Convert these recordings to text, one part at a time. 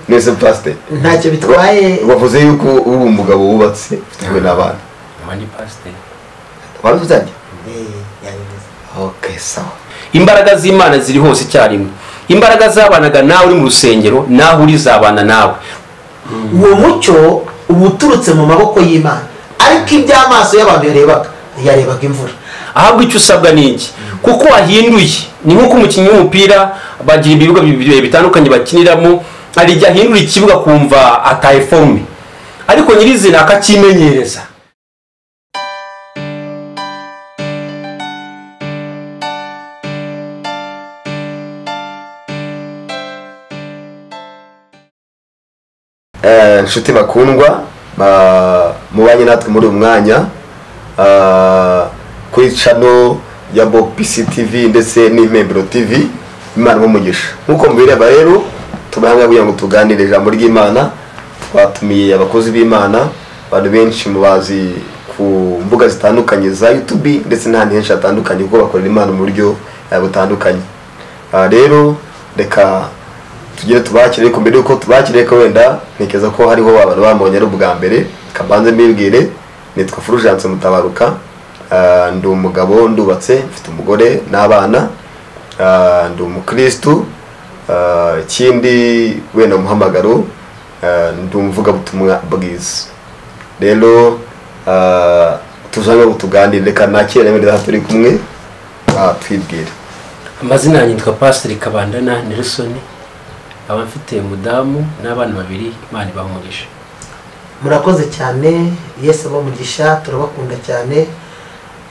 nese pastor ntacyo bitwaye. wavuze yuko uri umugabo wubatse ufite n'abana abandi pastor baruzanye yabivuze. okay sawa. imbaraga z'Imana ziri hose icyarimwe. Imbaraga zabanaga nawe uri mu rusengero naho uri zabana nawe. Uwo mucyo uba uturutse mu maboko y'Imana, ariko iby'amaso y'abantu yarebaga imvura. Ahabwo icyo usabwa n'iki kuko wahinduye. Ni nk'uko umukinnyi w'umupira bagira ibibuga bitandukanye bakiniramo, ari igihe ahindura ikibuga kumva ataye forme, ariko nyirizina akakimenyereza. Nshuti bakundwa mubanye natwe muri uyu mwanya kuri channel ya Bob PC TV ndetse n'Impembero TV. Imana umugisha nkuko mubireba rero tubahanga kugira ngo tuganire ijambo ry'Imana. Twatumiye abakozi b'Imana, abantu benshi mubazi ku mbuga zitandukanye za YouTube ndetse n'ahandi henshi hatandukanye kuko bakorera Imana mu buryo butandukanye. Rero reka tugire tubakire, ko mbere yuko tubakire ko wenda ntekeza ko hariho abantu bamubonye ari ubwa mbere. Kabanze mbibwire, nitwa Fulgence Mutabaruka, ndi umugabo, ndubatse, mfite umugore n'abana, ndi umukristo. Ikindi wenda umuhamagaro, ndi umuvugabutumwa bwiza. Rero tuzanga gutuganira, reka nakire n'abandi turi kumwe twibwire. Amazina yanjye yitwa Pastor Kabandana Nelson, aba mfite umudamu n'abana babiri. Imana ibamugisha. Murakoze cyane, Yesu abamugisha, turabakunda cyane.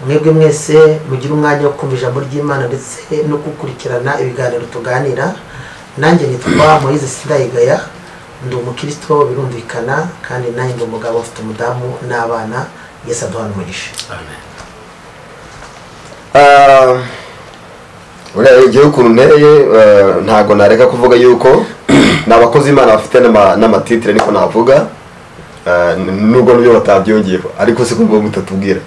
Mwebwe mwese mugira umwanya wo kumva ijambo ry'Imana ndetse no gukurikirana ibiganiro tuganira. Nanjye nitwa Moise Sindayigaya, ndi umukristo birumvikana, kandi nanjye ndi umugabo ufite umudamu n'abana. Yesu aduhana umugisha. Amen. Igihe ukuntu ntereye ntago nareka kuvuga yuko n'abakozi Imana bafite n'amatitire niko navuga, nubwo n'ibyo batabyongeyeho, ariko se kumva mutatubwira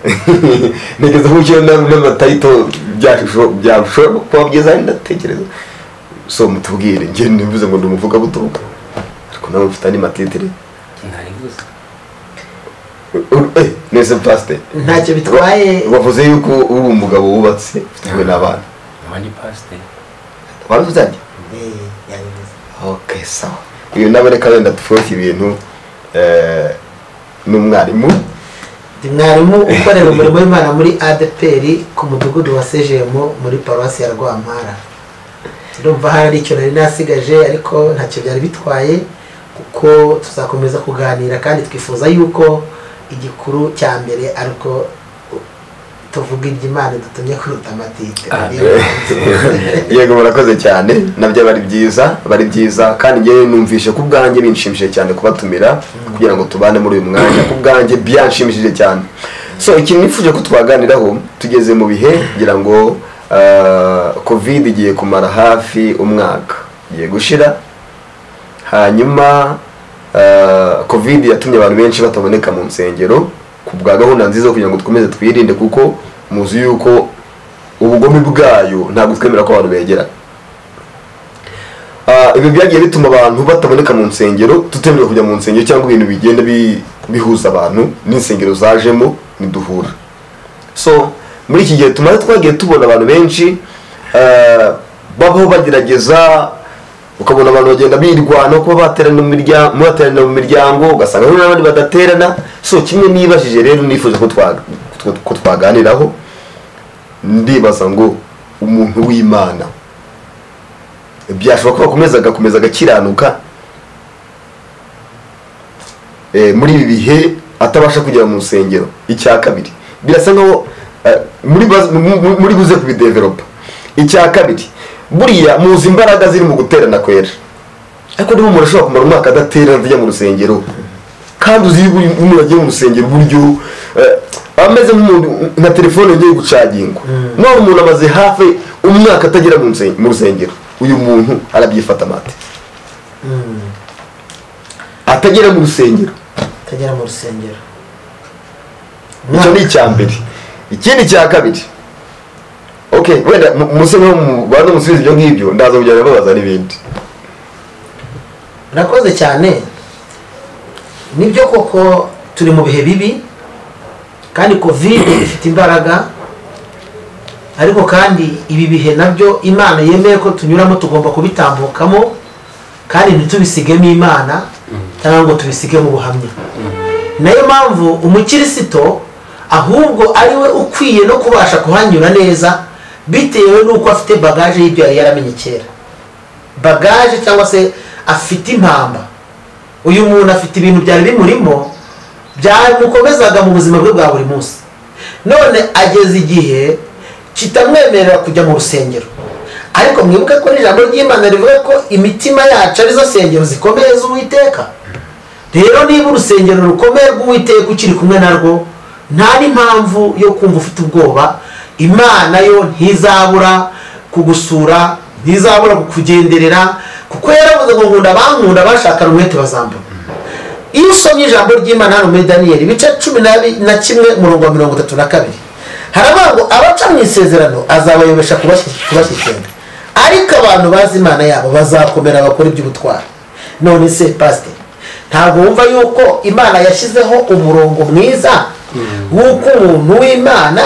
nigeze kucyo n'amatayito byashobora kuba byiza ndatekereza. So mutubwire, ngiye nivuze ngo ndi umuvugabutumwa ariko nawe mfite n'amatitire. Nese pastor ntacyo bitwaye. wavuze yuko uri umugabo wubatse ufite n'abana abandi pastor baruzanye yabivuze. okay sawa. Uyu nabareka wenda tufoke ibintu n'umwarimu. Ndi mwarimu ukorera umurimo w'Imana muri ADPR ku mudugudu wa Sejemo muri paruwasi ya Rwampara. Ndumva hari icyo nari nasigaje, ariko ntacyo byari bitwaye kuko tuzakomeza kuganira, kandi twifuza yuko igikuru cya mbere ariko tuvuga iby'Imana dutumye kuruta amatike. Yego murakoze cyane, nabyo bari byiza kandi ngiye numvishe ku bwanjye binshimishije cyane kubatumira kugira ngo tubane muri uyu mwanya. Ku bwanjye byanshimishije cyane. So ikintu nifuje ko twaganiraho, tugeze mu bihe ngira ngo covid igiye kumara hafi umwaka, igiye gushira. Hanyuma covid yatumye abantu benshi bataboneka mu nsengero ku bwa gahunda nziza kugira ngo dukomeze twirinde, kuko muzi yuko ubugome bwayo ntabwo twemera ko abantu begera. Ibi byagiye bituma abantu bataboneka mu nsengero, tutemerewe kujya mu nsengero cyangwa ibintu bigenda bihuza abantu n'insengero zajemo niduhura. So muri iki gihe twagiye tubona abantu benshi babaho bagerageza, ukabona abantu bagenda birwana kuba baterana mu miryango, ugasanga n'abandi badaterana. So kimwe nibajije rero nifuza ko twaganiraho, ndibaza ngo umuntu w'Imana byashobora kuba agakomeza agakiranuka muri ibi bihe atabasha kugera mu nsengero. Icya kabiri birasa nkaho muri buze kubidevelopa. Icya kabiri, buriya muzi imbaraga ziri mu guterana kwera, ariko niba umuntu ashobora kumara umwaka adaterana ajya mu rusengero, kandi uzi umuntu agiye mu rusengero uburyo ameze nk'umuntu nka telefone yagiye gucagingwa. None umuntu amaze hafi umwaka atagera mu rusengero, uyu muntu arabyifata mate atagera mu rusengero. Icyo ni icya mbere. Ikindi cya kabiri, okay, wenda muse no mu bana musubiza ibyo ngibyo, ndaza kujya babaza n'ibindi. murakoze cyane. Nibyo koko turi mu bihe bibi kandi covid ifite imbaraga, ariko kandi ibi bihe nabyo Imana yemeye ko tunyuramo, tugomba kubitambukamo kandi ntitubisigemo Imana cyangwa ngo tubisige mu buhamya. Nayo mpamvu umukirisito ahubwo ari we ukwiye no kubasha kuhanyura neza, bitewe n'uko afite bagaje y'ibyo yari yaramenye kera. Bagaje cyangwa se afite impamba. Uyu muntu afite ibintu byari bimurimo byamukomezaga mu buzima bwe bwa buri munsi, none ageze igihe kitamwemerera kujya mu rusengero. Ariko mwibuke ko n'ijambo ry'Imana rivuga ko imitima yacu arizo sengero zikomeye z'Uwiteka. Rero niba urusengero rukomeye rw'Uwiteka ukiri kumwe narwo, nta n'impamvu yo kumva ufite ubwoba. Imana yo ntizabura kugusura, ntizabura kukugenderera, kuko yaravuze ngo nkunda abankunda bashakana umwete bazambona. Iyo usomye ijambo ry'Imana hano muri Daniyeli ibice 11 umurongo wa 32, haravuga ngo abaca mu isezerano azabayobesha kubashyikira, ariko abantu bazi Imana yabo bazakomera bakora iby'ubutwari. None se pastor, ntabwo wumva yuko Imana yashyizeho umurongo mwiza w'uko umuntu w'Imana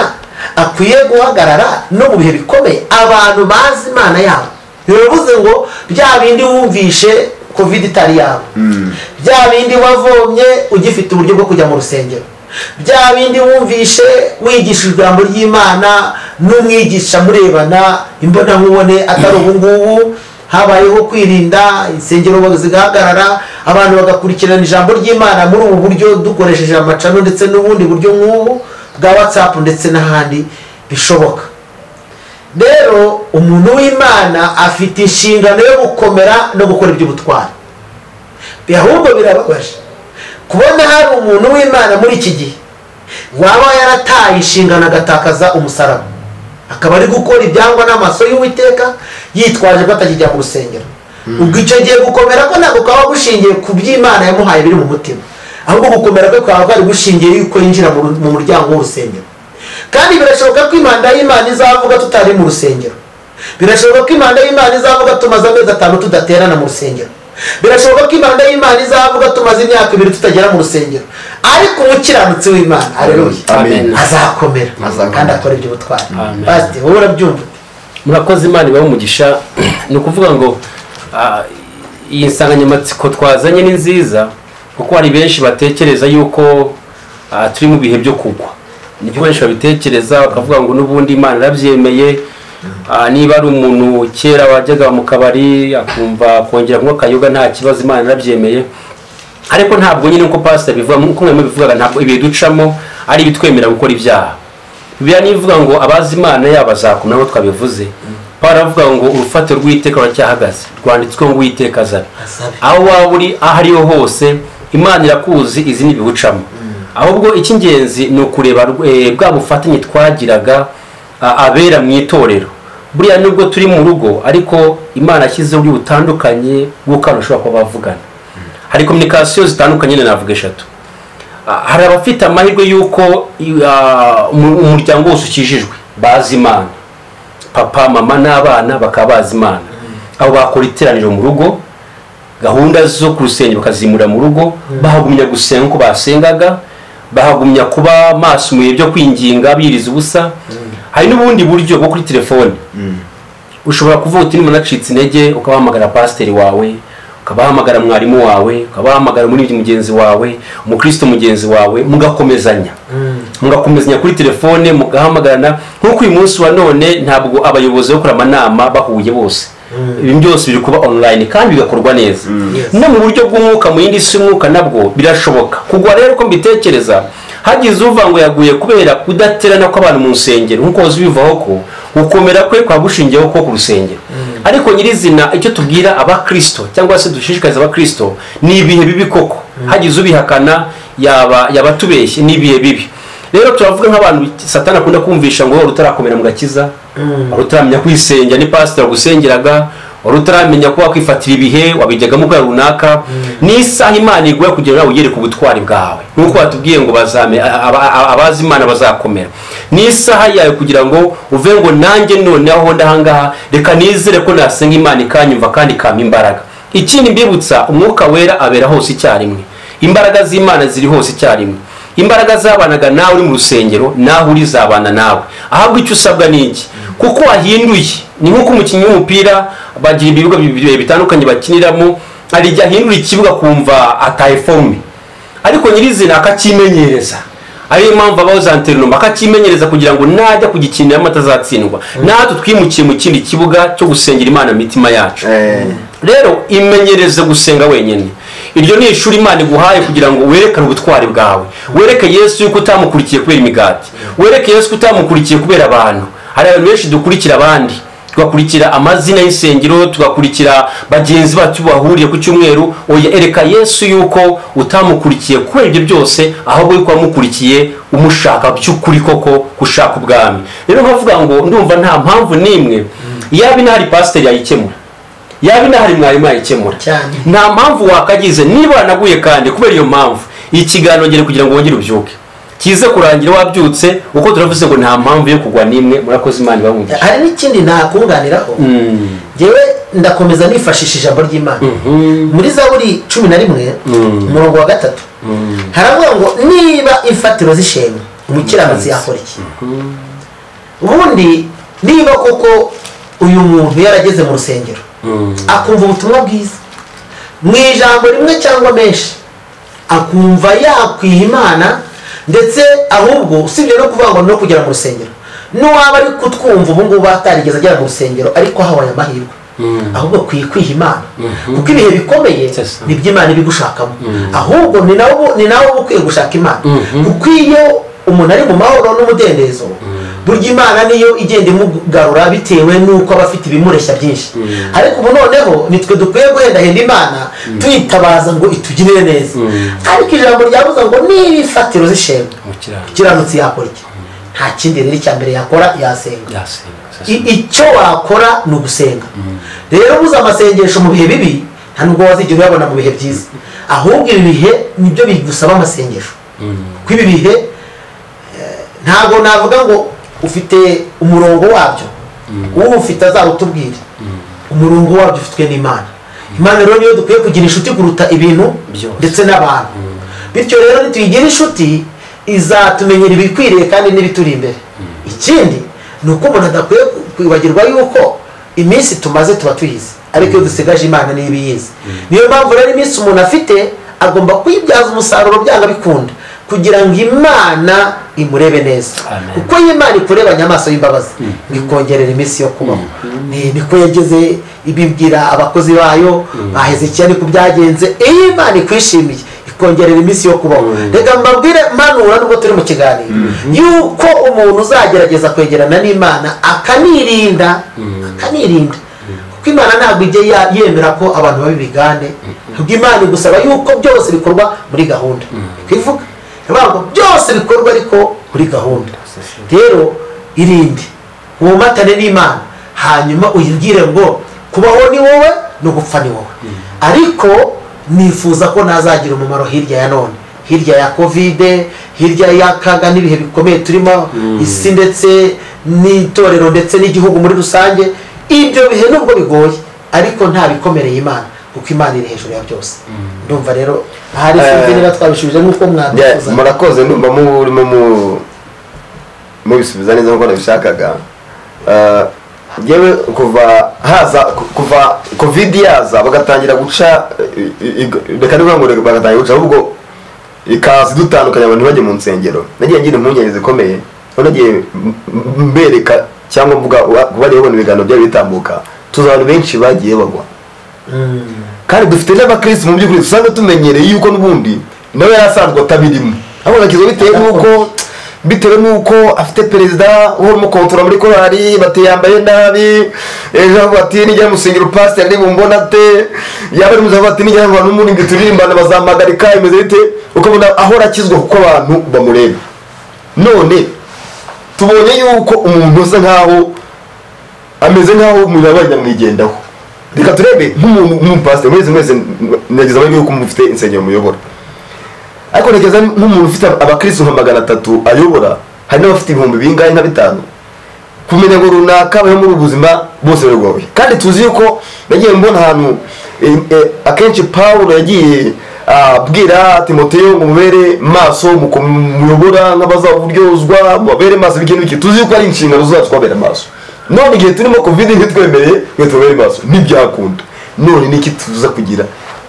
akwiye guhagarara no mu bihe bikomeye? Abantu bazi Imana yabo, bivuze ngo bya bindi wumvishe covid itari yawe, bya bindi wavomye ugifite uburyo bwo kujya mu rusengero, bya bindi wumvishe wigisha ijambo ry'Imana n'umwigisha murebana imbona nkubone, atari ubu ngubu habayeho kwirinda, insengero zigahagarara, abantu bagakurikirana ijambo ry'Imana muri ubu buryo dukoresheje amacano ndetse n'ubundi buryo nk'ubu bwa WhatsApp ndetse n'ahandi bishoboka. Rero umuntu w'Imana afite inshingano yo gukomera no gukora iby'ubutwari. Ahubwo birababaje kubona hari umuntu w'Imana muri iki gihe waba yarataye inshingano agatakaza umusaraba, akaba ari gukora ibyangwa n'amaso y'Uwiteka yitwaje ko atakijya mu rusengero. Ubwo icyo gihe gukomera ko ntabwo kaba gushingiye ku by'Imana yamuhaye biri mu mutima, ahubwo gukomera ko kwaba kwari gushingiye yuko yinjira mu muryango w'urusengero. Kandi birashoboka ko impanda y'Imana izavuga tutari mu rusengero, birashoboka ko impanda y'Imana izavuga tumaze amezi 5 tudaterana mu rusengero, birashoboka ko impanda y'Imana izavuga tumaze imyaka 2 tutagera mu rusengero, ariko umukiranutsi w'Imana haleluya azakomera kandi akora iby'ubutwari. Pastor, wowe urabyumva? Murakoze, Imana ibahe umugisha. Ni ukuvuga ngo iyi nsanganyamatsiko twazanye ni nziza, kuko hari benshi batekereza yuko turi mu bihe byo kugwa. Nibyo benshi babitekereza, bakavuga ngo n'ubundi Imana irabyemeye. Niba ari umuntu kera wajyaga mu kabari akumva kongera kunywa akayoga nta kibazo, Imana irabyemeye. Ariko ntabwo nyine uko pastor bivuga, uko mwemwe bivuga, ntabwo ibihe ducamo ari bitwemera gukora ibyaha. Bibiliya nivuga ngo abazi Imana yabo bazakomera, nko twabivuze. Pawulo avuga ngo urufatiro rw'Uwiteka ruracyahagaze, rwanditswe ngo Uwiteka azabe. Aho waba uri aho ariho hose, Imana irakuzi, izi n'ibihucamo. Ahubwo icy'ingenzi ni ukureba bwa bufatanye twagiraga abera mu itorero. Buriya nubwo turi mu rugo, ariko Imana yashyizeho uburyo butandukanye bw'uko bashobora kuba bavugana. Hari communication zitandukanye, navuga 3. Hari abafite amahirwe y'uko umuryango wose ukijijwe bazi Imana, papa mama n'abana bakaba bazi Imana. Abo bakora iteraniro mu rugo, gahunda zo ku rusengero bakazimura mu rugo, bahagumya gusenga uko basengaga, bahagumya kuba maso mu byo kwinginga biriza ubusa. Hari n'ubundi buryo bwo kuri telefone. Ushobora kuvuga uti niba nacitse intege, ukabahamagara pasiteri wawe, ukabahamagara mwarimu wawe, ukabahamagara muri mugenzi wawe, umukristo mugenzi wawe, mugakomezanya kuri telefone, mugahamagarana. Nkuko uyu munsi wa none ntabwo abayobozi bo kurama nama bahuye bose, ibintu byose biri kuba online kandi bigakorwa neza. No mu buryo bw'umwuka, mu yindi si umwuka nabwo birashoboka kugwa. Rero ko mbitekereza, hagize uva ngo yaguye kubera kudaterana kw'abantu mu nsengero, nkuko bivaho ko gukomera kwe kwa gushingiyeho ko ku rusengero. Ariko nyirizina icyo tubwira abakristo cyangwa se dushishikariza abakristo, ni ibihe bibi koko. Hagize ubihakana yaba tubeshye, ni ibihe bibi. Rero turavuga nk'abantu Satani akunda kumvisha ngo rutarakomera mu gakiza, rutaramenya kwisengera, ni pastor gusengeraga, rutaramenya ko wakwifatira ibihe wabijyaga mu kwa runaka. Ni isaha Imana iguye kugira ngo ugere ku butwari bwawe, nuko batubwiye ngo bazame abazi Imana bazakomera. Ni isaha yawe kugira ngo uve ngo nanjye none aho ndahangaha reka nizere ko nasenga Imana ikanyumva kandi kampa imbaraga. ikindi mbibutsa umwuka wera abera hose icyarimwe, imbaraga z'Imana ziri hose icyarimwe, imbaraga zabanaga nawe uri mu rusengero nawe uri zabana nawe, ahubwo icyo usabwa ni iki, kuko wahinduye. Ni nk'uko umukinnyi w'umupira bagira ibibuga bitandukanye bakiniramo, hari igihe ahindura ikibuga kumva ataye forume, ariko nyirizina akakimenyereza. Ariyo mpamvu abaho za anterinoma akakimenyereza kugira ngo najya kugikiniramo atazatsindwa. Natwe twimukiye mu kindi kibuga cyo gusengera Imana mitima yacu. Rero imenyereze gusenga wenyine. Iryo ni ishuri Imana iguhaye kugira ngo werekane ubutwari bwawe, wereke Yesu yuko utamukurikiye kubera imigati, wereke Yesu utamukurikiye kubera abantu. Hari abantu benshi dukurikira abandi, tugakurikira amazina y'isengero, tugakurikira bagenzi bacu bahuriye ku cyumweru. Oya, ereka Yesu yuko utamukurikiye kubera ibyo byose, ahubwo yuko wamukurikiye umushaka by'ukuri koko gushaka ubwami. Rero nkavuga ngo ndumva nta mpamvu nimwe yaba inahari pasiteri yayikemura, yaba inahari mwarimu yayikemura, nta mpamvu wakagize. Niba wanaguye kandi kubera iyo mpamvu ikiganiro ngere kugira ngo wongere ubyuke kize kurangira wabyutse, uko turavuze ngo nta mpamvu yo kugwa nimwe. Murakoze, Imana ibamwigisha. Hari n'ikindi nakunganiraho, ngewe ndakomeza nifashisha ijambo ry'Imana muri Zaburi 11 umurongo wa 3 haravuga ngo niba imfatiro zishenye umukiranutsi yakora iki? Ubundi niba koko uyu muntu yarageze mu rusengero akumva ubutumwa bwiza mu ijambo rimwe cyangwa menshi, akumva yakwiha Imana, ndetse ahubwo usibye no kuvuga ngo no kugera mu rusengero, n'uwaba ari kutwumva ubu ngubu atarigeze agera mu rusengero ariko habaye amahirwe, ahubwo kwiha Imana, kuko ibihe bikomeye nibyo Imana ibigushakamo, ahubwo ni nawe ukwiye gushaka Imana, kuko iyo umuntu ari mu mahoro n'umudendezo, burya Imana niyo igenda imugarura bitewe n'uko aba afite ibimureshya byinshi. Ariko ubu noneho nitwe dukwiye guhendahenda Imana tuyitabaza ngo itugirire neza. Ariko ijambo ryavuze ngo niba ifatiro zishenye umukiranutsi yakora iki? Nta kindi rero icya mbere yakora, yasenga. Icyo wakora ni ugusenga. Rero buze amasengesho mu bihe bibi nta nubwo wazigera uyabona mu bihe byiza, ahubwo ibi bihe nibyo bigusaba amasengesho. Kuko ibi bihe ntabwo navuga ngo ufite umurongo wabyo, uwo ufite azawutubwire. Umurongo wabyo ufitwe n'Imana. Imana rero niyo dukwiye kugira inshuti kuruta ibintu ndetse n'abantu. Bityo rero nituyigira inshuti izatumenyera ibikwiriye kandi n'ibituri imbere. Ikindi ni uko umuntu adakwiye kwibagirwa yuko iminsi tumaze tuba tuyizi, ariko iyo dusigaje Imana niyo ibiyizi. Niyo mpamvu rero iminsi umuntu afite agomba kuyibyaza umusaruro byanga bikunda, kugira ngo Imana imurebe neza. Kuko Imana ikurebanye amaso y'imbabazi ngikongerera iminsi yo kubaho. Niko yageze ibibwira abakozi bayo ba Hezekiya, niko byagenze. Iyo Imana ikwishimiye ikongerera iminsi yo kubaho. Reka mbabwire manura nubwo turi mu kiganiro yuko umuntu uzagerageza kwegerana n'Imana akanirinda, kuko Imana ntabwo ijya yemera ko abantu babibigane. Ubwo Imana igusaba yuko byose bikorwa muri gahunda. Kwivuga byose bikorwa ariko muri gahunda. Rero irinde, wumatane n'Imana, hanyuma uyibwire ngo kubaho ni wowe no gupfa ni wowe. Ariko nifuza ko nazagira umumaro hirya ya none, hirya ya Covid, hirya y'akaga n'ibihe bikomeye turimo isi ndetse n'itorero ndetse n'igihugu muri rusange. Ibyo bihe nubwo bigoye ariko nta bikomereye Imana, kuko Imana iri hejuru ya byose. Ndumva rero ahari sinzi niba twabishubije nk'uko mwabifuza. Murakoze, ndumva murimo mubisubiza neza nk'uko nabishakaga. Yewe kuva Covid yaza bagatangira guca, reka niba ngo bagatangira guca, ahubwo ikaza dutandukanya abantu bajye mu nsengero. Nagiye ngira impungenge zikomeye, nagiye mbereka cyangwa mvuga kuba rero ibiganiro byari bitambuka, tuzi abantu benshi bagiye bagwa. Kandi dufite n'abakristo mu by'ukuri usanga tumenyereye yuko n'ubundi nawe yarasanzwe atabirimo, ahubwo nakizwa bitewe n'uko afite perezida urimo kontora muri korali, batiyambaye nabi, ejo bati nijya musengero pastor ari bumbona ate, yaba ari muzaho bati nijya abantu n'umuntu ngiturimbana bazamagarika imeze bite, ukabona aho rakizwa kuko abantu bamureba. None tubonye yuko umuntu usa nkaho ameze nkaho umuntu abanyamwigendaho. Reka turebe nk'umuntu pastor mwese nageza bari yuko mufite insengero muyobora, ariko nageza nk'umuntu ufite abakristo nka 300 ayobora, hari n'abafite 5,000 kumenya ngo runaka bayo muri ubuzima bose baragoye. Kandi tuzi yuko nagiye mbona ahantu akenshi Pawulo yagiye abwira Timoteyo ngo mubere maso muyobora nk'abazaburyozwa mubere maso bigenda biki tuzi ko ari inshingano zacu twabera maso none igihe turimo covid ntitwemereye ngo tubere maso ntibyakunda none niki tuza kugira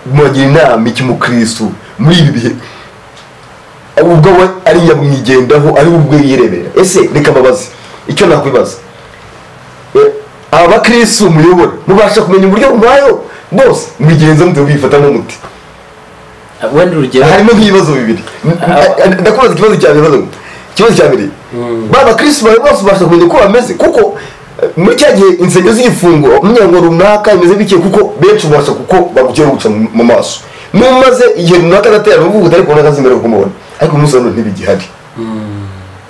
mugira inama iki mu Kristo muri ibi bihe ubwo we ari nyamwigendaho ari ubwo yirebera ese reka mbabaze icyo nakwibaza aba Kristo muyobora mubasha kumenya uburyo bubayo bose mwigenza mute bifatamo umuti wenda urugero harimo nk'ibibazo bibiri ndakubaza ikibazo cya mbere baba Kristo bose bashaka kumenya uko bameze kuko muri cya gihe insengero z'igifungo umuryango runaka imeze bike kuko benshi ubasha kuko bagukera guca mu maso numaze igihe runaka agatera uvuga utari kubona akazi imbere kumubona ariko umunsi wa none ntibigihari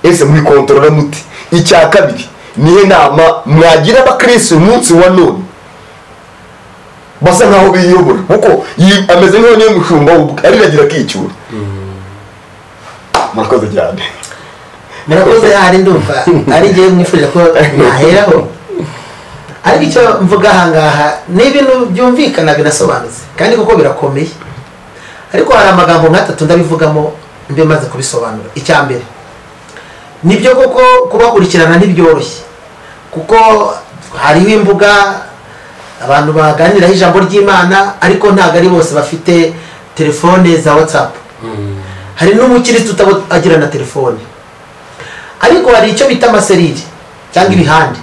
ese muri kontrola muti icya kabiri nihe nama mwagira abakristo umunsi wa none basa nkaho biyobora kuko ameze nk'aho niyo mushumba ariragira akicyura murakoze cyane murakoze hari ndumva ari ngiye mwifurije ko naheraho ariko icyo mvuga ahangaha ni ibintu byumvikana binasobanutse kandi kuko birakomeye ariko hari amagambo nk'atatu ndabivugamo mbe maze kubisobanura icya mbere nibyo koko kubakurikirana ntibyoroshye kuko hariho imbuga abantu baganiraho ijambo ry'Imana ariko ntabwo ari bose bafite telefone za WhatsApp hari n'umukirisitu utagira na telefone ariko hari icyo bita amaserire cyangwa ibihande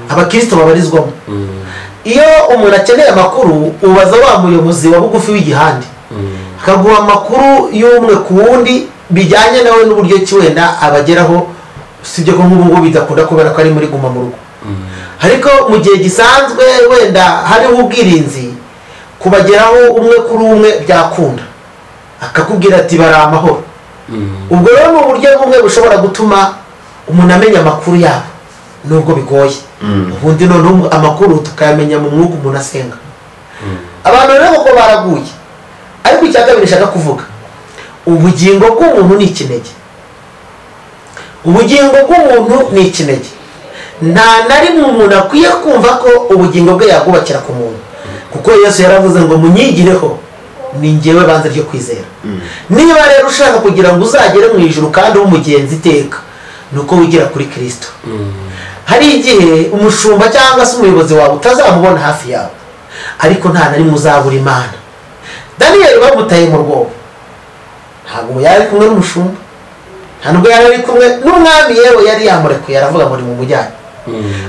abakristo babarizwamo iyo umuntu akeneye amakuru ubaza wa muyobozi wa bugufi w'igihande akaguha amakuru y'umwe ku wundi bijyanye nawe n'uburyo ki wenda abageraho sibyo ko nk'ubu ngubu bidakunda kubera ko ari muri guma mu rugo ariko mu gihe gisanzwe wenda hariho ubwirinzi kubageraho umwe kuri umwe byakunda akakubwira ati bari amahoro ubwo rero ni uburyo bumwe bushobora gutuma umuntu amenya amakuru yabo nubwo bigoye ubundi noneho amakuru tukayamenya mu mwuka umuntu asenga abantu rero kuko baraguye ariko icya kabiri nshaka kuvuga ubugingo bw'umuntu ni ikinege ubugingo bw'umuntu ni ikinege nta na rimwe umuntu akwiye kumva ko ubugingo bwe yagubakira ku muntu kuko Yesu yaravuze ngo munyigireho ni njyewe banze ryo kwizera niba rero ushaka kugira ngo uzagere mu ijuru kandi umugenzi iteka nuko wigira kuri Kristo hari igihe umushumba cyangwa se umuyobozi wawe utazamubona hafi yawe ariko nta na rimwe uzabura Imana Daniel bamutaye mu rwobo ntabwo yari kumwe n'umushumba nta nubwo yari ari kumwe n'umwami yewe yari yamurekuye aravuga muri mu mujyanye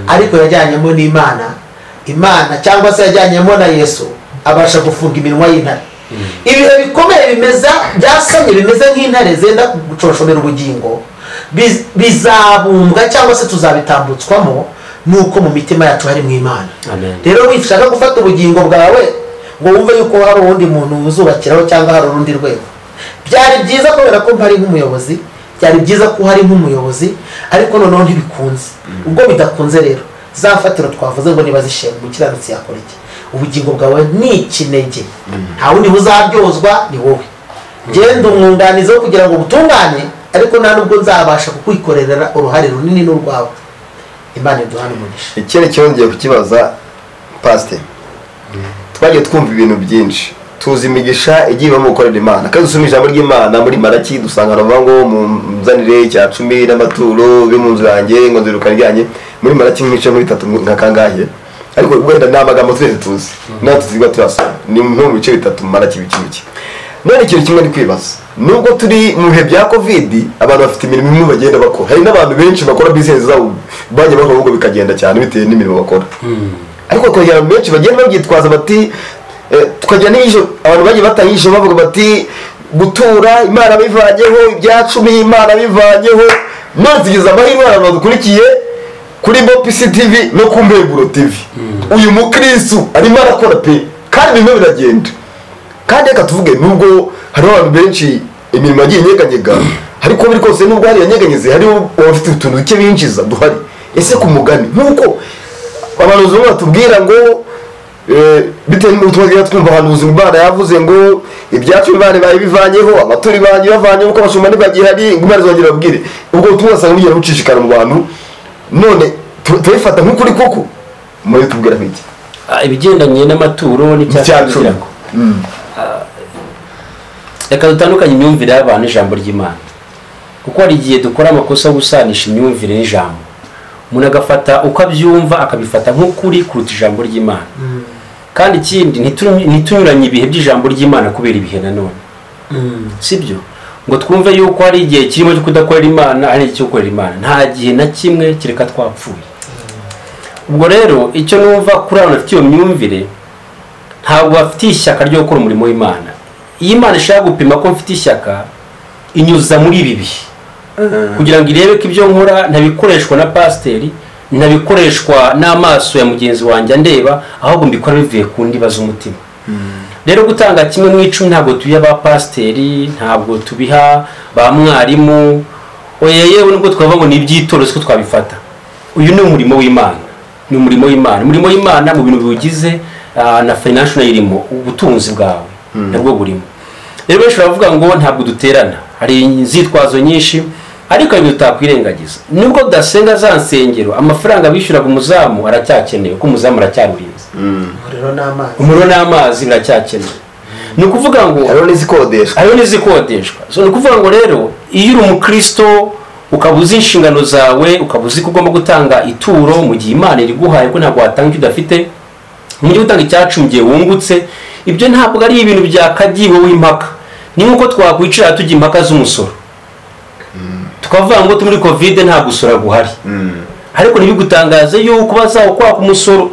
ariko yajyanyemo n'Imana cyangwa se yajyanyemo na Yesu abasha gufunga iminwa y'intare ibihe bikomeye byasamye bimeze nk'intare zenda gucoshomera ubugingo bizabumbwa cyangwa se tuzabitambutswamo nuko mu mitima yacu hari mu Imana rero wishaka gufata ubugingo bwawe ngo wumve yuko hari uwundi muntu uzubakiraho cyangwa hari urundi rwego byari byiza kubera ko mpari nk'umuyobozi byari byiza ko hari nk'umuyobozi ariko noneho ntibikunze ubwo bidakunze rero zafatiro twavuze ngo niba zishenga umukiranutsi yakora iki ubugingo bwawe ni ikinege nta wundi buzaryozwa ni wowe genda umwunganizi wo kugira ngo butungane ariko nta nubwo nzabasha kukwikorera uruhare runini n'urwawe Imana iduhane umugisha ikindi cyongeye kukibaza pastor twagiye twumva ibintu byinshi tuzi imigisha igiye mu gukorera Imana kandi dusoma ijambo ry'Imana muri Malaki dusanga bavuga ngo muzanire icya 10 n'amaturo be mu nzu yanjye ngo nziruka ryanye muri Malaki nk'ice muri 3 nka kangahe ariko wenda nta magambo twese tuzi natwe tuzigwa turasoma ni mu bice 3 mu Malaki biki none ikintu kimwe ni kwibaza nubwo turi mu bihe bya covid abantu bafite imirimo imwe bagenda bakora hari n'abantu benshi bakora business zabo bajye bakora ngo bikagenda cyane bitewe n'imirimo bakora ariko kugira ngo benshi bagenda babyitwaza bati tukagira n'ijoro abantu bagiye batanyisha bavuga bati gutura Imana bivanyeho ibya 10 Imana bivanyeho none tugize amahirwe abantu badukurikiye kuri Bopisi TV no ku Mbeguro TV uyu mukristo arimo arakora pe kandi bimwe biragenda kandi reka tuvuge nubwo hari abantu benshi imirimo yagiye nyeganyega ariko biri kose nubwo hari yanyeganyeze hari abafite utuntu duke binjiza duhari ese ku mugani nkuko abantu zo batubwira ngo bitewe n'ubutumwa twumva ahantu Imana yavuze ngo ibyacu Imana bayi bivanyeho amaturi banyu bavanyeho uko abashumba ntibagihari Imana izongera babwire ubwo ubutumwa usanga bugera bucishikana mu bantu none turifata nk'ukuri koko muri tubwira nk'iki ibigendanye n'amaturo n'icyacumi reka dutandukanye imyumvire y'abantu ijambo ry'Imana kuko hari igihe dukora amakosa yo gusanisha imyumvire n'ijambo umuntu agafata uko abyumva akabifata nk'ukuri kuruta ijambo ry'Imana kandi ikindi ntitunyuranye ibihe by'ijambo ry'Imana kubera ibihe nanone sibyo ngo twumve yuko hari igihe kirimo cyo kudakorera Imana hari icyo gukorera Imana nta gihe na kimwe kireka twapfuye ubwo rero icyo numva kuri abantu bafite iyo myumvire ntabwo bafite ishyaka ryo gukora umurimo w'Imana iyo Imana ishaka gupima ko mfite ishyaka inyuza muri ibi bihe kugira ngo irebe ko ibyo nkora ntabikoreshwa na pasiteri ntabikoreshwa n'amaso ya mugenzi wanjye andeba ahubwo mbikora bivuye ku ndiba z'umutima rero gutanga kimwe mu icumi ntabwo tubiha ba pasiteri ntabwo tubiha ba mwarimu yewe nubwo twavuga ngo ni iby'itorero siko twabifata uyu ni umurimo w'Imana ni umurimo w'Imana umurimo w'Imana mu bintu biwugize na financial irimo ubutunzi bwawe nabwo burimo rero benshi baravuga ngo ntabwo duterana hari inzitwazo nyinshi ariko ibyo tutakwirengagiza nubwo udasenga za nsengero amafaranga bishyuraga umuzamu aracyakenewe ko umuzamu aracyarurinze umuriro n'amazi biracyakenewe ni ukuvuga ngo hariho n'izikodeshwa so ni ukuvuga ngo rero iyo uri umukristo ukaba uzi inshingano zawe ukaba uzi ko ugomba gutanga ituro mu gihe Imana iriguhaye ko ntabwo watanga icyo udafite mu gihe utanga icyacu mu gihe wungutse ibyo ntabwo ari ibintu byakagiwe w'impaka ni nk'uko twakwicara tujya impaka z'umusoro tukavuga ngo muri covid nta gusora guhari ariko ntibigutangaze yuko bazawukwaka umusoro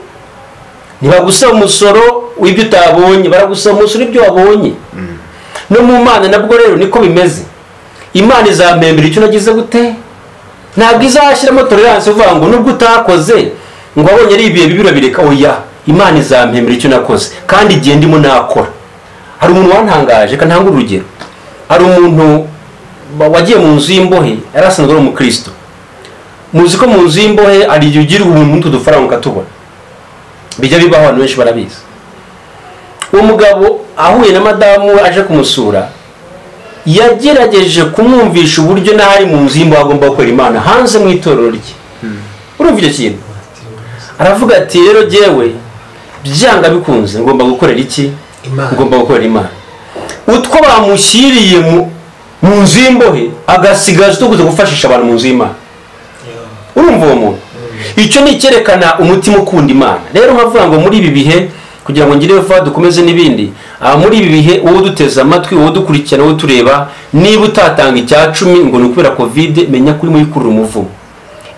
ntibagusaba umusoro w'ibyo utabonye baragusaba umusoro ibyo wabonye no mu Mana nabwo rero niko bimeze Imana izampembera icyo nagize gute ntabwo izashyiramo tolerance uvuga ngo nubwo utakoze ngo abonye ari ibihe bibiro bireka oya Imana izampembera icyo nakoze kandi igihe ndimo nakora hari umuntu wantangaje kandi ntanga urugero hari umuntu wagiye mu nzu y'imbohe yarasanzwe ari umukristo muzi ko mu nzu y'imbohe ari igihe ugira ubuntu udufaranga ukatubona bijya bibaho abantu benshi barabizi uwo mugabo ahuye na madamu aje kumusura yagerageje kumwumvisha uburyo n'ahari mu nzu y'imbohe agomba gukora Imana hanze mu itorero rye urumva icyo kintu aravuga ati rero jyewe byanga bikunze ngomba gukorera iki ngomba gukorera Imana utwo bamushyiriye mu nzu y'imbohe agasigaza tuguze gufashisha abantu mu nzu y'Imana urumva uwo muntu icyo ni icyerekana umutima ukunda Imana rero nkavuga ngo muri ibi bihe kugira ngo ngire vuba dukomeze n'ibindi muri ibi bihe wowe duteze amatwi wowe dukurikirana wowe tureba niba utatanga icyacumi ngo ni ukubera covid menya kuri muri kurura umuvumo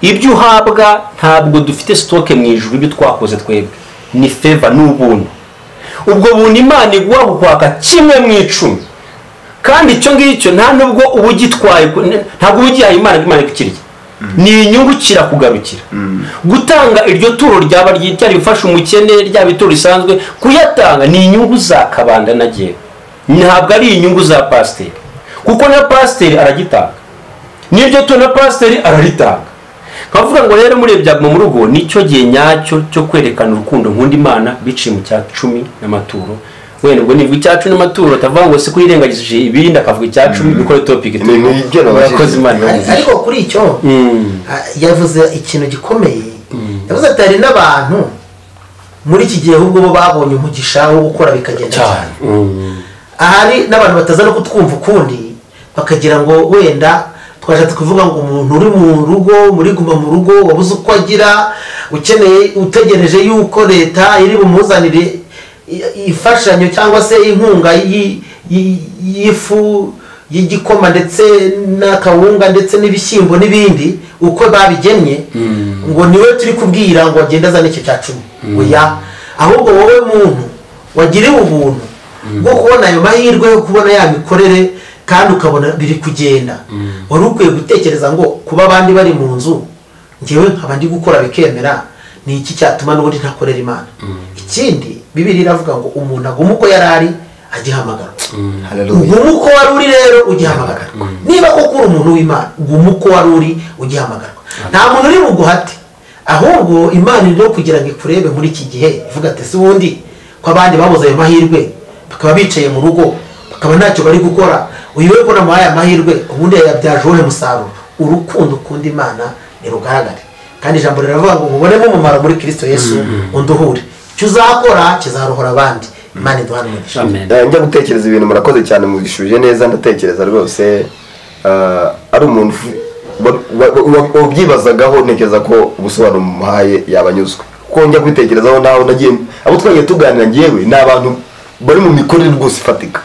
ibyo uhabwa ntabwo dufite stock mu ijuru ibyo twakoze twebwe ni favor n'ubuntu ubwo buntu Imana iguha kwaka kimwe mu icumi kandi icyo ngicyo nta nubwo uba ugitwaye ntabwo uba ugihaye Imana ikikiriye ni inyungu kirakugarukira gutanga iryo turo ryaba ryari bifasha umukene ryaba ituro risanzwe kuyatanga ni inyungu za kabanda nagiye ntabwo ari inyungu za pasiteri kuko na pasiteri aragitanga n'ibyo turo na pasiteri araritanga kavuga ngo rero muri byaguma mu rugo nicyo gihe nyacyo cyo kwerekana urukundo nkunda Imana biciye mu cya 10 n'amaturo wenda ubwo nibwo icyacu n'amaturo atavuga ngo se kwirengagije ibindi akavuga icyacu bikore topic abakozi Imana ariko kuri icyo yavuze ikintu gikomeye yavuze ati hari n'abantu muri iki gihe ahubwo bo babonye umugisha wo gukora bikagenda cyane ahari n'abantu bataza no kutwumva ukundi bakagira ngo wenda twashatse kuvuga ngo umuntu uri mu rugo muri guma mu rugo wabuze uko agira ukeneye utegereje yuko leta iri bumuzanire ifashanyo cyangwa se inkunga y'ifu y'igikoma ndetse n'akawunga ndetse n'ibishyimbo n'ibindi uko babigennye ngo niwe turi kubwira ngo agende azane icyo cya 10 oya ahubwo wowe muntu wagiriwe ubuntu bwo kubona ayo mahirwe yo kubona ya mikorere kandi ukabona biri kugenda wari ukwiye gutekereza ngo kuba abandi bari mu nzu ngewe nk'abandi gukora bikemera ni iki cyatuma n'ubundi ntakorera Imana ikindi Bibiliya iravuga ngo umuntu aguma uko yarari agihamagara uguma uko wari uri rero ugihamagara niba koko uri umuntu w'Imana uguma uko wari uri ugihamagara nta muntu uri buguhate ahubwo Imana iri kugira ngo ikurebe muri iki gihe ivuga ati se ubundi ko abandi babuze ayo mahirwe bakaba bicaye mu rugo bakaba ntacyo bari gukora uyu we mbona muri aya mahirwe ubundi yabyaje uwuhe musaruro urukundo ukunda Imana nirugaragare kandi ijambo riravuga ngo mubonemo umumaro muri Kristo Yesu unduhure icyo uzakora kizarohora abandi. Imana iduhane umugisha. Amen. njya gutekereza ibintu murakoze cyane mubishuje neza ndatekereza rwose ari umuntu ubyibazagaho ntekereza ko ubusobanuro muhaye yabanyuzwe kuko njya kubitekerezaho naho nagiye abo twagiye tuganira ngewe ni abantu bari mu mikorere rwose ifatika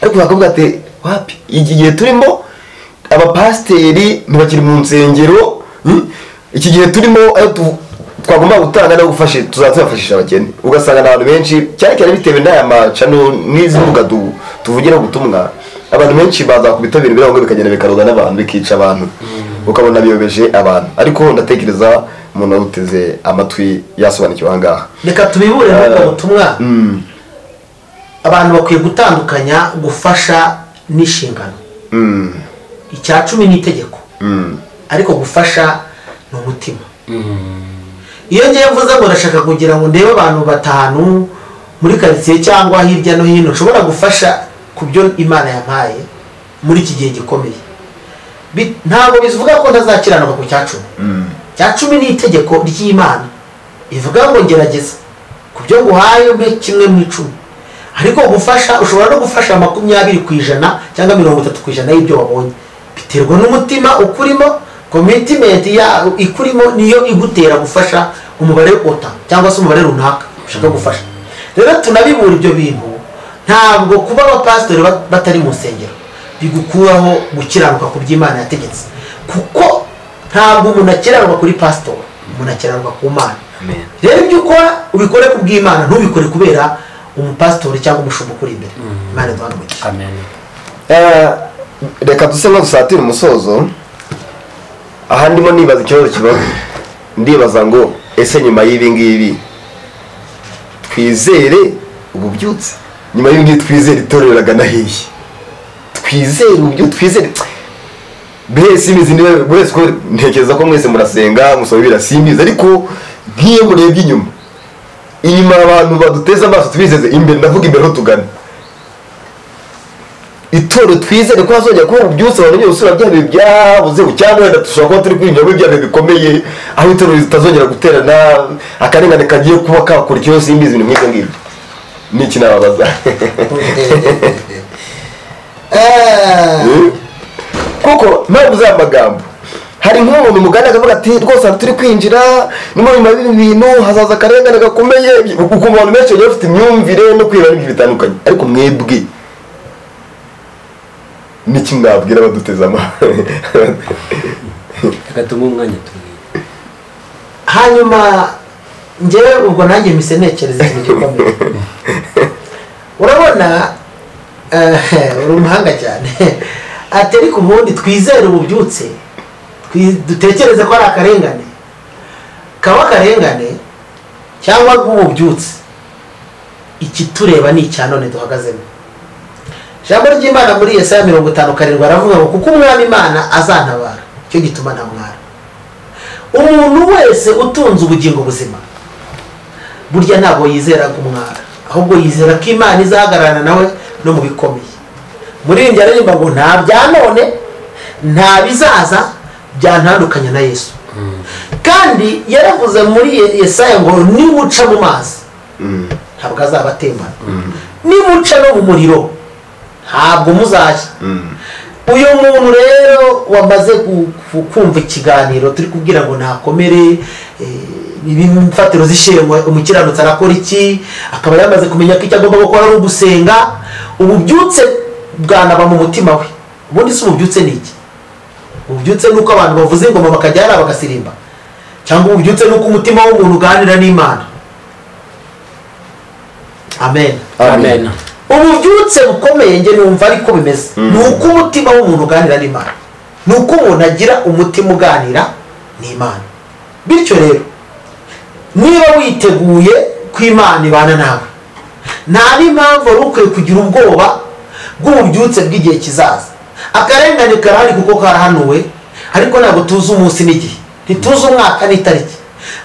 ariko bakavuga ati wapi iki gihe turimo abapasiteri ntibakiri mu nsengero iki gihe turimo twagomba gutanga no gufasha tuzabafashisha abakene ugasanga abantu benshi cyane cyane bitewe n'aya macano n'izi mbuga tuvugira ubutumwa abantu benshi baza kubitabira ibirangwa bikagenda bikaroga n'abantu bikica abantu ukabona biyobeje abantu ariko ndatekereza umuntu aruteze amatwi yasobanukiwe aha ngaha reka tubibure n'ubwo butumwa abantu bakwiye gutandukanya gufasha n'inshingano icya 10 ni itegeko ariko gufasha ni umutima iyo ngiye mvuze ngo ndashaka kugira ngo ndebe abantu batanu muri quartier cyangwa hirya no hino nshobora gufasha ku byo Imana yampaye muri iki gihe gikomeye ntabwo bivuga ko ntazakiranuka ku cya 10 cya 10 ni itegeko ry'Imana ivuga ngo ngerageza ku byo nguhaye mbe kimwe mu 10 ariko gufasha ushobora no gufasha 20% cyangwa 30% y'ibyo wabonye biterwa n'umutima ukurimo commitment ya ikurimo niyo igutera gufasha umubare ota cyangwa se umubare runaka ushaka gufasha rero tunabibura ibyo bintu ntabwo kuba abapasiteri batari mu nsengero bigukuraho gukiranuka ku by'Imana yategetse kuko ntabwo umuntu akiranuka kuri pastor umuntu akiranuka ku Mana rero ibyo ukora ubikore ku bw'Imana ntubikore kubera umupastori cyangwa umushumba kuri imbere Imana iduhane umugisha. Amen. reka duse nko dusatira umusozo aha ndimo nibaza ikibazo kibazo ndibaza ngo ese nyuma y'ibi ngibi twizere ububyutse nyuma y'ibi ngibi twizere itoreraga na hehe twizere ububyutse twizere mbese imizi niwe bwese ko ntekereza ko mwese murasenga musaba birasimbiza ariko nk'iyo murebye inyuma abantu baduteza amaso tubizeze imbere ndavuga imbere ho tugana itoro twizere ko hazongera kuba ububyutse abantu nyine usura bya bihe byabuze cyangwa wenda dushobora kuba turi kwinjira muri bya bihe bikomeye aho itoro ritazongera guterana akarengane kagiye kuba kakurikiyeho simbizi ibintu nk'ibyo ngibyo ni iki nababaza kuko mpamvu z'aya magambo hari nk'umuntu mugana akavuga ati rwose hano turi kwinjira nyuma y'ibi bintu hazaza akarengane gakomeye ukumva abantu benshi bagiye bafite imyumvire no kwibana n'ibintu bitandukanye ariko mwebwe niki mwabwira baduteze amatwi reka tumuhe umwanya tubwire hanyuma njyewe ubwo nanjye mise ntekereza ikintu gikomeye urabona uri umuhanga cyane ati ariko ubundi twizere ububyutse dutekereze ko ari akarengane kaba akarengane cyangwa ububyutse ikitureba ni icya none duhagazemo ijambo ry'Imana muri Yesaya 57 aravuga ngo kuko umwami Imana azantabara cyo gituma ntamwara umuntu wese utunze ubugingo buzima burya ntabwo yizera kumwara ahubwo yizera ko Imana izahagararana nawe no mu bikomeye muri iyi njyana nimba ngo nta bya none nta bizaza byantandukanya na Yesu kandi yaravuze muri Yesaya ngo nimuca mu mazi ntabwo azaba atembana nimuca no mu muriro ntabwo muzashya uyu muntu rero wamaze kumva ikiganiro turi kubwira ngo nakomere imfatiro z'ishimwe umukiranutsi arakora iki akaba yamaze kumenya ko icyo agomba gukora ari ugusenga ububyutse bwanaba mu mutima we ubundi si ububyutse ni iki ububyutse ni uko abantu bavuze ingoma bakajya hariya bagasirimba cyangwa ububyutse ni uko umutima w'umuntu uganira n'Imana. Amen. Amen. Ububyutse bukomeye nge numva ariko bimeze ni uko umutima w'umuntu uganira n'Imana ni uko umuntu agira umutima uganira n'Imana. Bityo rero niba witeguye ko Imana ibana nawe nta n'impamvu ari ukwiye kugira ubwoba bw'ububyutse bw'igihe kizaza. Akarengane karahari kuko karahanuwe ariko ntabwo tuzi umunsi n'igihe ntituzi umwaka n'itariki.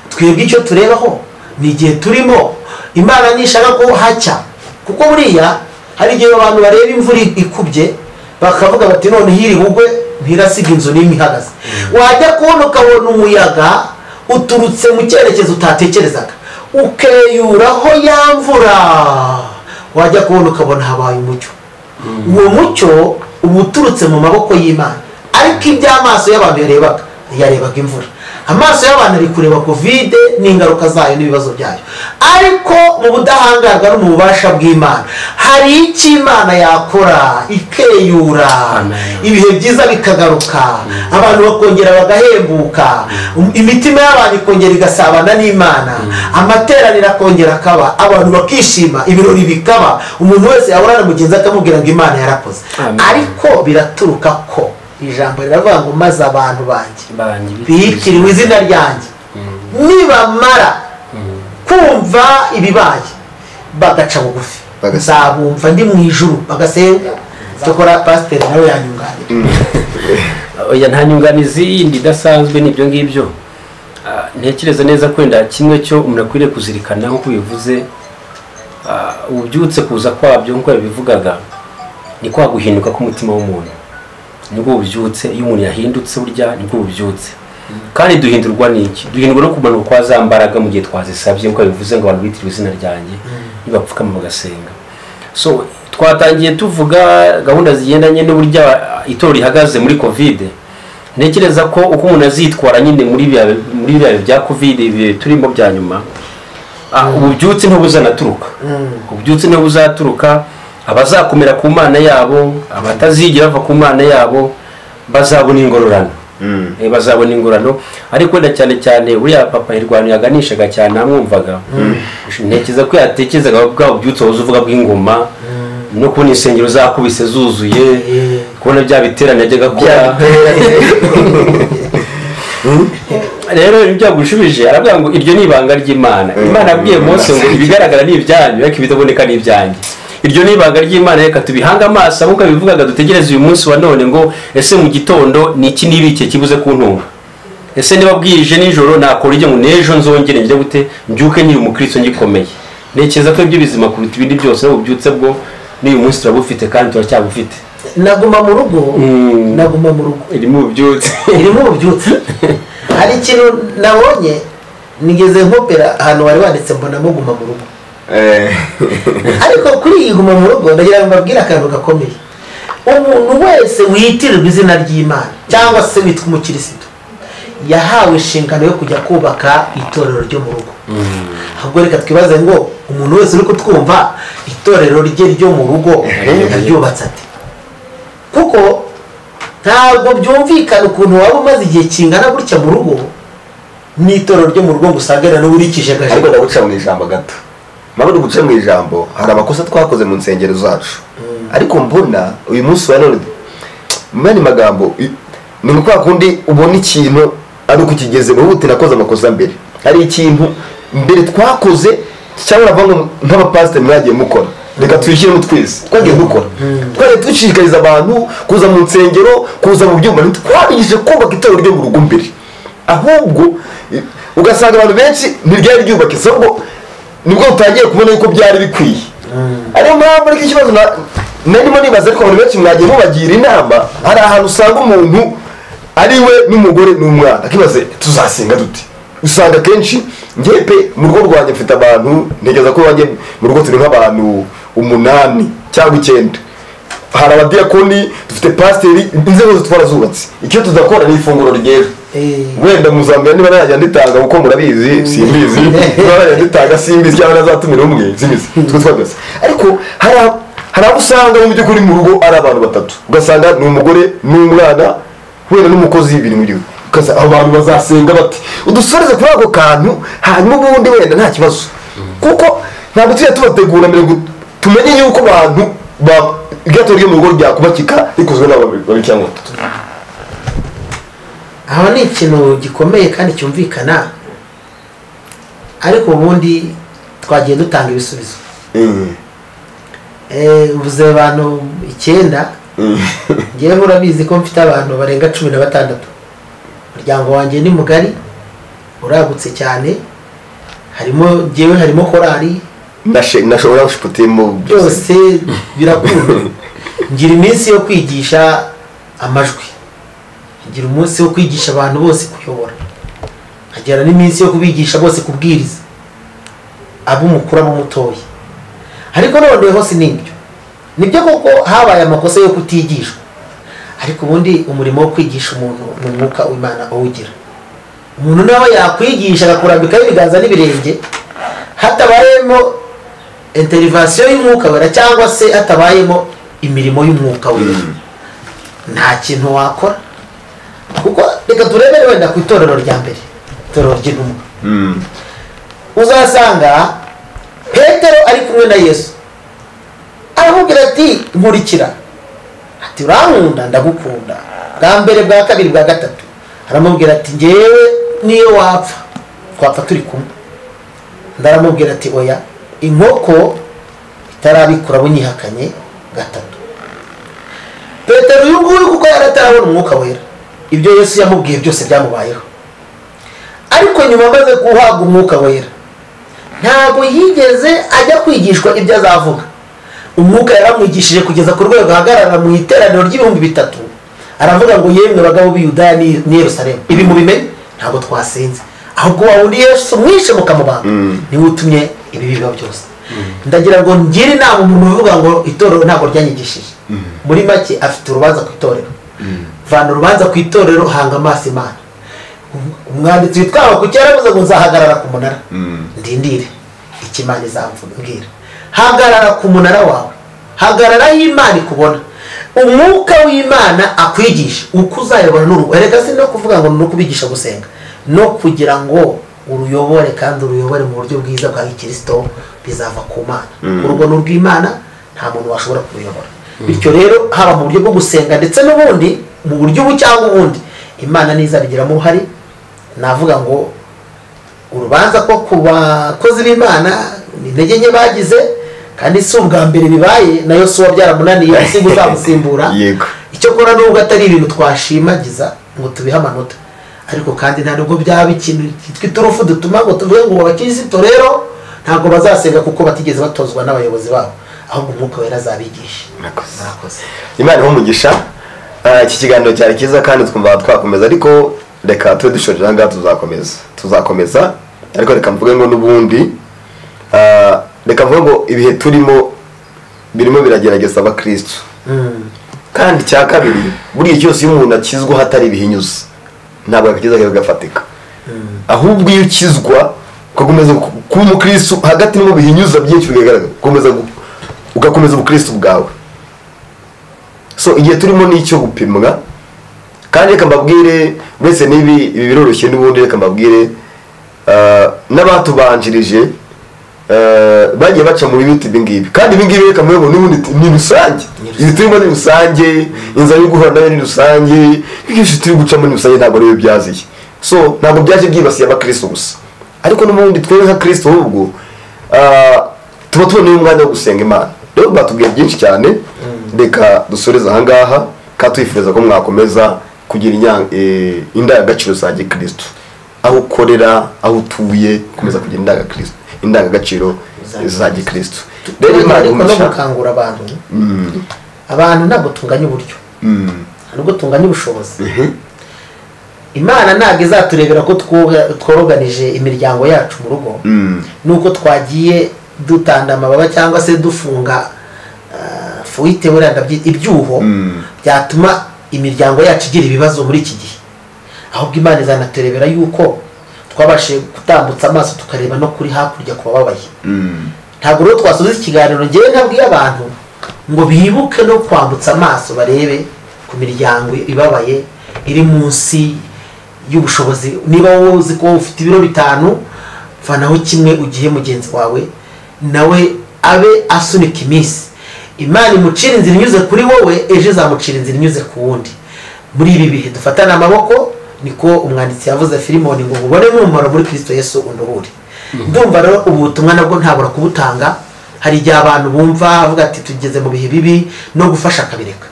Twebwe icyo turebaho ni igihe turimo Imana nishaka ko hacya kuko buriya hari igihe abantu bareba imvura ikubye bakavuga bati none hiri bugwe ntirasiga inzu n'imwe ihagaze. Wajya kubona ukabona umuyaga uturutse mu cyerekezo utatekerezaga ukeyuraho ya mvura wajya kubona ukabona habaye umucyo. Uwo mucyo uba uturutse mu maboko y'Imana, ariko iby'amaso y'abantu yarebaga imvura. Amaso y'abantu ari kureba covid n'ingaruka zayo n'ibibazo byayo, ariko mu budahangarwa no mu bubasha bw'Imana hari icyo Imana yakora ikeyura, ibihe byiza bikagaruka, abantu bakongera bagahembuka, imitima y'abantu ikongera igasabana n'Imana, amateraniro akongera akaba, abantu bakishima, ibirori bikaba, umuntu wese yahura na mugenzi akamubwira ngo Imana yarakoze. Ariko biraturuka ko ijambo riravuga ngo maze abantu banjye bihitiriwe izina ryanjye nibamara kumva ibibaye bagaca bugufi nzabumva ndi mu ijuru bagasenga. Cyokora pasiteri nawe yanyunganira. Oya, nta nyunganizi yindi idasanzwe n'ibyo ngibyo. Ntekereza neza kwenda kimwe cyo umuntu akwiriye kuzirikana nk'uko bivuze, ubyutse kuza kwabyo nk'uko yabivugaga ni kwa guhinduka k'umutima w'umuntu. Nibwo bubyutse, iyo umuntu yahindutse burya nibwo bubyutse. Kandi duhindurwa n'iki? Duhindurwa no kumanuka kwa za mbaraga mu gihe twazisabye nk'uko bivuze ngo abantu bitiriwe izina ryanjye nibapfukama bagasenga. So twatangiye tuvuga gahunda zigendanye n'uburyo itorero rihagaze muri covid. Ntekereza ko uko umuntu azitwara nyine muri bya bya covid turimo bya nyuma, ububyutse ntibuzanaturuka. Ububyutse ntibuzaturuka. Abazakomera ku Mana yabo, abatazigira bava ku Mana yabo bazabona ingororano. Bazabona ingororano. Ariko wenda cyane uriya papa Hirwano yaganishaga cyane amwumvaga. Ntekereza ko yatekerezaga bwa bubyutse uvuga bw'ingoma no kubona insengero zakubise zuzuye, kubona bya biterane ajyaga gukora. Rero ibyo yagushubije aravuga ngo iryo ni ibanga ry'Imana. Imana yabwiye Mose ngo ibigaragara ni ibyanyu ariko ibitaboneka ni ibyanyu. Iryo ni ibanga ry'Imana, reka tubihanga amaso nk'uko bivugaga, dutegereze uyu munsi wa none ngo ese mu gitondo ni iki nibike kibuze kuntunga, ese niba bwije nijoro nakora ijye ngo nejo nzongere njye gute mbyuke nkiri umukristo ngikomeye. Ntekereza ko ibyo bizima kuruta ibindi byose n'ububyutse bwo n'uyu munsi turabufite kandi turacyabufite. Naguma mu rugo, naguma mu rugo irimo ububyutse. Hari ikintu nabonye nigeze nkopera ahantu wari wanditse mbona muguma mu rugo. Ariko kuri iyi guma mu rugo ndagira ngo mbabwire akantu gakomeye. Umuntu wese witirirwa izina ry'Imana cyangwa se witwa umukirisitu yahawe inshingano yo kujya kubaka itorero ryo mu rugo. Ahubwo reka twibaze ngo umuntu wese uri kutwumva itorero rye ryo mu rugo yaryubatse ate? Kuko ntabwo byumvikana ukuntu waba umaze igihe kingana gutya mu rugo n'itorero ryo mu rugo ngo usangana n'uburikije gaje. Ariko ndaguca mu ijambo gato. Maburi guca mu ijambo, hari amakosa twakoze mu nsengero zacu. Ariko mbona uyu munsi wa none mani magambo ni kwa kundi ubona ikintu ari ukukigeze mu buti nakoze amakosa mbere. Hari ikintu mbere twakoze cyangwa navango nk'abapasiteri mwagiye mukora. Reka tuyishyire mu twese. Twagiye dukora. Twari dushishikariza abantu kuza mu nsengero, kuza mu byumba, twabigije kubaka itorero ryo mu rugo mbere. Ahubwo ugasanga abantu benshi ntiryari ryubake sabwo nibwo utangiye kubona yuko byari bikwiye. Ariyo mpamvu ariko ikibazo narimo nibaza ariko abantu benshi mwagiye mubagira inama. Hari ahantu usanga umuntu ari we n'umugore n'umwana akibaze tuzasenga dute. Usanga kenshi ngepe mu rugo rwanjye mfite abantu ntegeza ko wanjye mu rugo turi nk'abantu 8 cyangwa 9. Hari abadiakoni, dufite pasiteri, inzego twarazubatse. Icyo tudakora ni ifunguro ryera. Wenda muzambira niba najya nditanga uko murabizi simbizi. Niba najya nditanga simbizi cyangwa nazatumira umwe simbizi. Twe twagase. Ariko hari abo usanga mu by'ukuri mu rugo ari abantu batatu. Ugasanga ni umugore n'umwana wenda n'umukozi ibintu muri kaza abantu bazasenga bati udusoreze kuri ako kantu hanyuma ubundi wenda nta kibazo. Kuko ntabwo tuye tubategura mbere ngo tumenye yuko abantu igato ryo mu rugo ryakubakika rikozwe n'ababiri cyangwa batatu. Aho ni ikintu gikomeye kandi cyumvikana, ariko ubundi twagiye dutanga ibisubizo. Uvuze abantu 9, ngewe murabizi ko mfite abantu barenga 16. Umuryango wanjye ni mugari uragutse cyane, harimo ngewe harimo korali nashobora gushiputimo byose birakunda. Ngira iminsi yo kwigisha amajwi, ngira umunsi wo kwigisha abantu bose kuyobora, agera n'iminsi yo kubigisha bose kubwiriza. ab'umukuru ab'umutoya. Ariko noneho si nibyo koko habaye amakosa yo kutigishwa, ariko ubundi umurimo wo kwigisha umuntu ni umwuka w'Imana uwugira. Umuntu nawe yakwigisha agakurambikaho ibiganza n'ibirenge hatabayemo intervention y'umwuka wera cyangwa se hatabayemo imirimo y'umwuka wera, nta kintu wakora. Kuko reka turebere wenda ku itorero rya mbere, itorero ry'intumwa. Uzasanga Petero ari kumwe na Yesu, aramubwira ati nkurikira, ati urankunda, ndagukunda, bwa mbere bwa kabiri bwa gatatu. Aramubwira ati ngewe niyo wapfa twapfa turi kumwe. Ndaramubwira ati oya, inkoko itarabikura bunyihakanye gatatu. Petero uyu nguyu kuko yaratarabona umwuka wera, ibyo Yesu yamubwiye byose byamubayeho. Ariko nyuma amaze guhabwa umwuka wera, ntabwo yigeze ajya kwigishwa ibyo azavuga. Umwuka yaramwigishije kugeza ku rwego ahagarara mu iteraniro ry'ibihumbi 3, aravuga ngo yemwe bagabo b'Iyudaya ni Yerusalemu, ibi mubimenye ntabwo twasenze, ahubwo wa wundi Yesu mwishe mukamubanga niwe utumye ibi biba byose. Ndagira ngo ngire inama umuntu uvuga ngo itorero ntabwo ryanyigishije, muri make afite urubanza ku itorero. Vana urubanza ku itorero, hanga amaso Imana. Umwanditsi witwa ku cyaravuze ngo nzahagarara ku munara ndindire ikimana izamvugira. Hagarara ku munara wawe, hagarara Imana ikubona, umwuka w'Imana akwigisha uko uzayobora n'urugo. Erega si no kuvuga ngo no kubigisha gusenga, no kugira ngo uruyobore, kandi uruyobore mu buryo bwiza bwa Kristo, bizava ku Mana. Urugo n'urw'Imana nta muntu washobora kuruyobora. Bityo rero haba mu buryo bwo gusenga ndetse n'ubundi mu buryo ubu cyangwa ubundi, Imana nizabigiramo uruhare. Navuga ngo urubanza ko ku bakozi b'Imana intege nke bagize, kandi si ubwa mbere bibaye, na Yosuwa byaramunaniye asiga uzamusimbura. Icyo kora nubwo atari ibintu twashimagiza ngo tubihe amanota, ariko kandi nta nubwo byaba ikintu twiturufu dutuma ngo tuvuge ngo abakristo rero ntabwo bazasenga kuko batigeze batozwa n'abayobozi babo, ahubwo umwuka wera azabigisha. Murakoze. Imana ihumugisha. Iki kiganiro cyari cyiza kandi twumva twakomeza, ariko reka tube dushoje aha ngaha, tuzakomeza ariko reka mvuge ngo n'ubundi reka mvuge ngo ibihe turimo birimo biragerageza abakristo. Kandi cya kabiri, buriya cyose iyo umuntu akizwa hatari ibihinyuza ntabwo agakiza kawe gafatika. Ahubwo iyo ukizwa ugakomeza kuba umukristo hagati no mu bihinyuza byinshi bigaragara, ugakomeza ubukristo bwawe. So igihe turimo n'icyo gupimwa, kandi reka mbabwire wese ibi biroroshye n'ubundi, reka mbabwire n'abatubanjirije bagiye baca muri YouTube ngibi, kandi ibi ngibi reka mubego n'ubundi ni rusange. Ibi turimo ni rusange, inzara yo guhura nayo ni rusange, ibyo turi gucamo ni rusange, ntabwo rero byaziye. So ntabwo byaje byibasiye abakristo gusa, ariko n'ubundi twebwe nka Kristo ahubwo tuba tubona umwanya wo gusenga Imana. Rero batubwiye byinshi cyane, reka dusoreze aha ngaha, kandi twifuza ko mwakomeza kugira indangagaciro za Gikristo, aho ukorera, aho utuye, komeza kugira indangagaciro za Gikristo. Rero Imana no gukangura abantu ntabwo tunganya uburyo, nubwo tunganya ubushobozi. Imana ntabwo izaturebera ko tworoganije imiryango yacu mu rugo, nuko twagiye dutanda amababa cyangwa se dufunga fuite buranda ibyuho byatuma imiryango yacu igira ibibazo muri iki gihe. Ahubwo Imana izanaturebera yuko twabashe gutambutsa amaso tukareba no kuri hakurya ku bababaye. Ntabwo rero twasoza ikiganiro ngewe ntabwiye abantu ngo bibuke no kwambutsa amaso barebe ku miryango ibabaye iri munsi y'ubushobozi. Niba wowe uzi ko ufite ibiro 5, fanaho kimwe ugiye mugenzi wawe nawe abe asunika iminsi. Imana imucira inzira inyuze kuri wowe, ejo izamucira inzira inyuze ku wundi. Muri ibi bihe dufatana amaboko, niko umwanditsi yavuze Filimoni ngo ubone n'umumaro muri Kristo Yesu unduhure. Ndumva rero ubutumwa nabwo ntabura kubutanga. Hari igihe abantu bumva avuga ati tugeze mu bihe bibi no gufasha akabireka,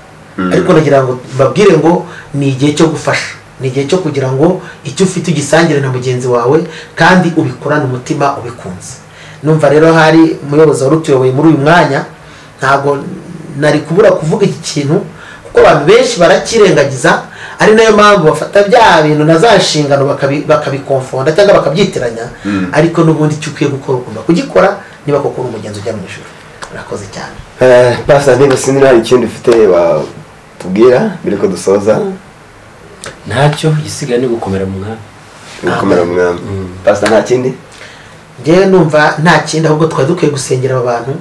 ariko nagira ngo babwire ngo ni igihe cyo gufasha, ni igihe cyo kugira ngo icyo ufite ugisangire na mugenzi wawe kandi ubikorane umutima ubikunze. Numva rero hari umuyobozi wari utuyoboye muri uyu mwanya, ntabwo nari kubura kuvuga iki kintu kuko abantu benshi barakirengagiza, ari nayo mpamvu bafata bya bintu na za nshingano bakabikonfonda cyangwa bakabyitiranya, ariko n'ubundi icyo ukwiye gukora ugomba kugikora niba koko uri umugenzi ujya mu ijuru. Urakoze cyane. Pastor, niba sinzi hari ikindi ufite watubwira mbere ko dusoza? Ntacyo, igisigaye ni gukomera mu mwami. Gukomera mu mwami. Pastor, nta kindi? Njyewe numva nta kindi, ahubwo twari dukwiye gusengera aba bantu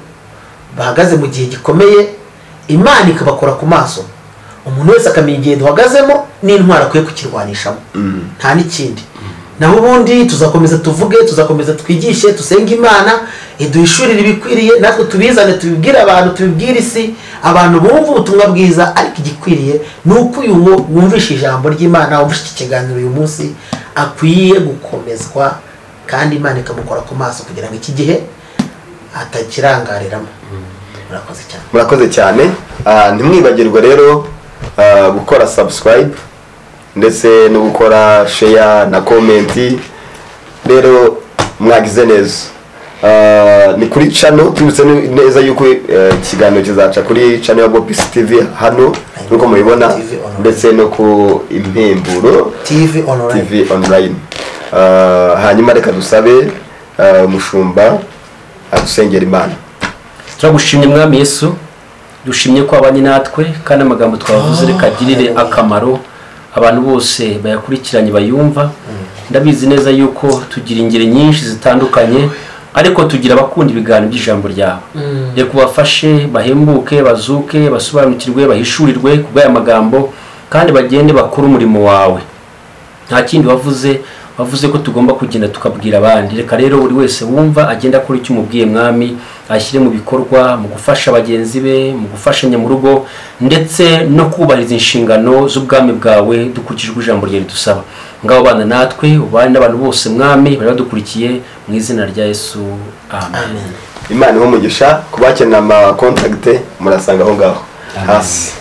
bahagaze mu gihe gikomeye, Imana ikabakora ku maso, umuntu wese akamenya igihe duhagazemo n'intwara akwiye kukirwanishamo, nta n'ikindi. Naho ubundi tuzakomeza tuvuge, tuzakomeza twigishe, tusenge Imana iduhishurire ibikwiriye, natwe tubizane, tubibwire abantu, tubibwire isi, abantu bumva ubutumwa bwiza. Ariko igikwiriye ni uko uyu wumvisha ijambo ry'Imana, wumvisha iki kiganiro uyu munsi, akwiye gukomezwa kandi Imana ikamukora ku maso kugira ngo iki gihe atakirangariramo. Murakoze cyane. Murakoze cyane. Ntimwibagirwe rero gukora subscribe ndetse no gukora share na comment. Rero mwagize neza. Ni kuri channel, tubitse neza yuko ikiganiro kizaca kuri channel ya Bopisi TV hano nuko mubibona, ndetse no ku Impemburo TV online. Hanyuma reka dusabe umushumba adusengera Imana. Turagushimye mwami Yesu, dushimye ko abanye natwe kandi amagambo twavuze reka agirire akamaro abantu bose bayakurikiranye bayumva. Ndabizi neza yuko tugira ingeri nyinshi zitandukanye, ariko tugira abakunda ibiganiro by'ijambo ryawe. Reka ubafashe bahembuke, bazuke, basobanukirwe, bahishurirwe kubw'aya magambo kandi bagende bakora umurimo wawe. Nta kindi wavuze ko tugomba kugenda tukabwira abandi. Reka rero buri wese wumva agenda akora icyo umubwiye mwami, ashyire mu bikorwa mu gufasha bagenzi be, mu gufashanya mu rugo, ndetse no kubahiriza inshingano z'ubwami bwawe dukurikije ijambo ryawe dusaba. Ngabo bana natwe ubane n'abantu bose mwami bari badukurikiye mu izina rya Yesu, amen. Imana imugisha. Kubakenera ama contact murasanga aho ngaho hasi.